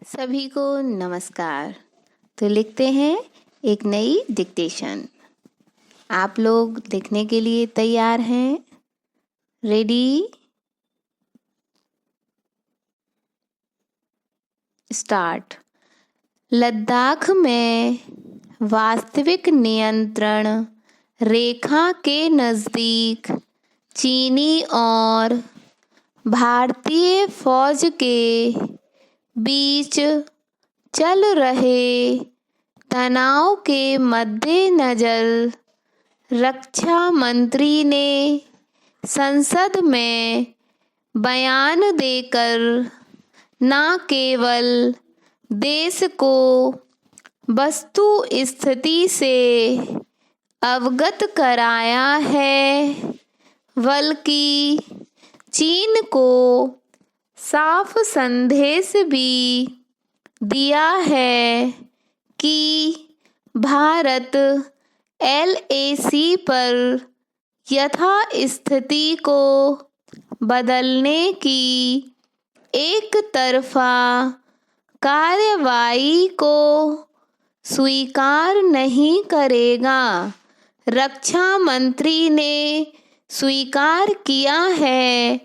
सभी को नमस्कार। तो लिखते हैं एक नई डिक्टेशन। आप लोग लिखने के लिए तैयार हैं? Ready, start. लद्दाख में वास्तविक नियंत्रण रेखा के नज़दीक चीनी और भारतीय फौज के बीच चल रहे तनाव के मद्देनज़र रक्षा मंत्री ने संसद में बयान देकर न केवल देश को वस्तु स्थिति से अवगत कराया है, बल्कि चीन को साफ संदेश भी दिया है कि भारत LAC पर यथास्थिति को बदलने की एक तरफा कार्रवाई को स्वीकार नहीं करेगा। रक्षा मंत्री ने स्वीकार किया है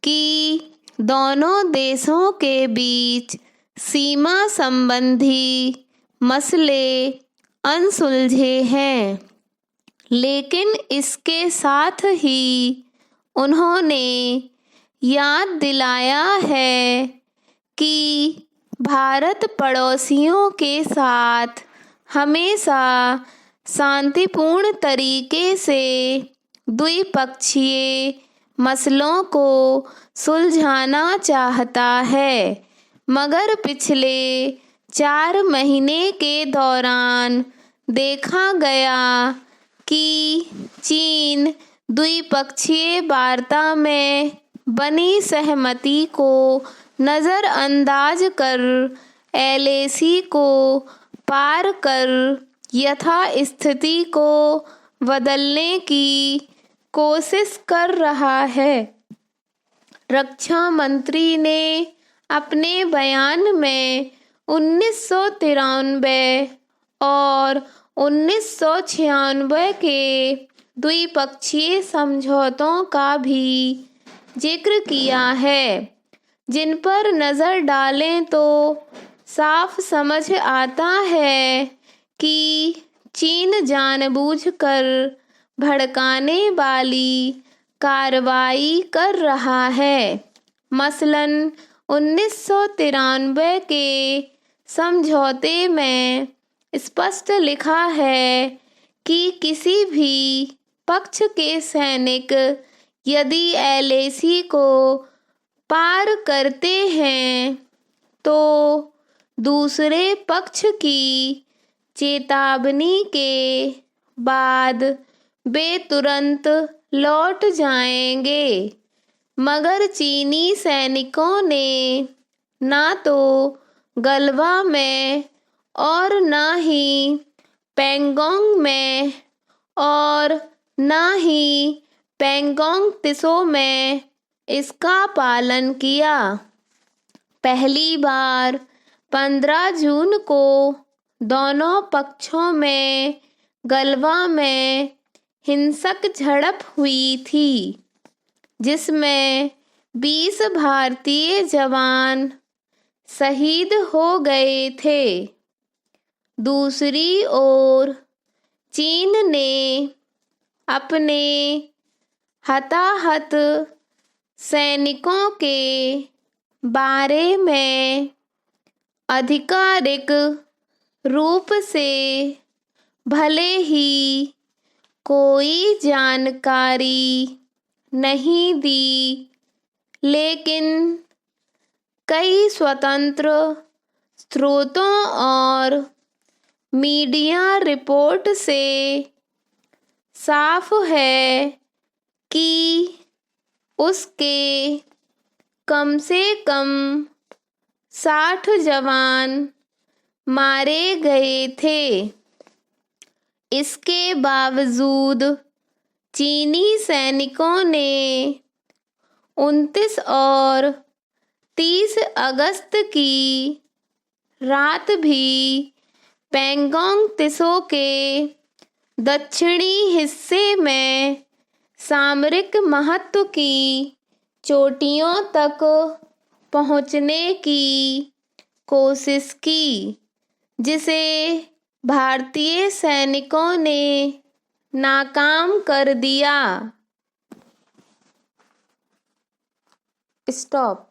कि दोनों देशों के बीच सीमा संबंधी मसले अनसुलझे हैं, लेकिन इसके साथ ही उन्होंने याद दिलाया है कि भारत पड़ोसियों के साथ हमेशा शांतिपूर्ण तरीके से द्विपक्षीय मसलों को सुलझाना चाहता है, मगर पिछले 4 महीने के दौरान देखा गया कि चीन द्विपक्षीय वार्ता में बनी सहमति को नज़रअंदाज कर LAC को पार कर यथास्थिति को बदलने की कोशिश कर रहा है। रक्षा मंत्री ने अपने बयान में 1993 और 1996 के द्विपक्षीय समझौतों का भी जिक्र किया है, जिन पर नज़र डालें तो साफ समझ आता है कि चीन जानबूझकर भड़काने वाली कार्रवाई कर रहा है। मसलन 1993 के समझौते में स्पष्ट लिखा है कि किसी भी पक्ष के सैनिक यदि LAC को पार करते हैं तो दूसरे पक्ष की चेतावनी के बाद वे तुरंत लौट जाएंगे। मगर चीनी सैनिकों ने ना तो गलवा में और ना ही पैंगोंग में और ना ही पैंगोंग त्सो में इसका पालन किया। पहली बार 15 जून को दोनों पक्षों में गलवा में हिंसक झड़प हुई थी, जिसमें 20 भारतीय जवान शहीद हो गए थे। दूसरी ओर चीन ने अपने हताहत सैनिकों के बारे में आधिकारिक रूप से भले ही कोई जानकारी नहीं दी, लेकिन कई स्वतंत्र स्रोतों और मीडिया रिपोर्ट से साफ है कि उसके कम से कम 60 जवान मारे गए थे। इसके बावजूद चीनी सैनिकों ने 29 और 30 अगस्त की रात भी पैंगोंग त्सो के दक्षिणी हिस्से में सामरिक महत्व की चोटियों तक पहुंचने की कोशिश की, जिसे भारतीय सैनिकों ने नाकाम कर दिया। स्टॉप।